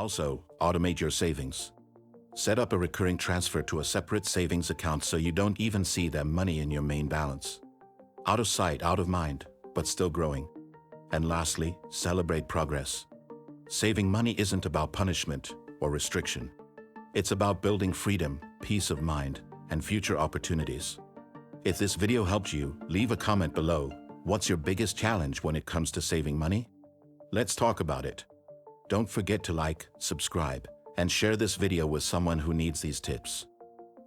Also, automate your savings. Set up a recurring transfer to a separate savings account so you don't even see that money in your main balance. Out of sight, out of mind, but still growing. And lastly, celebrate progress. Saving money isn't about punishment or restriction. It's about building freedom, peace of mind, and future opportunities. If this video helped you, leave a comment below. What's your biggest challenge when it comes to saving money? Let's talk about it. Don't forget to like, subscribe, and share this video with someone who needs these tips.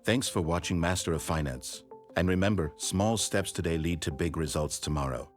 Thanks for watching Master of Finance. And remember, small steps today lead to big results tomorrow.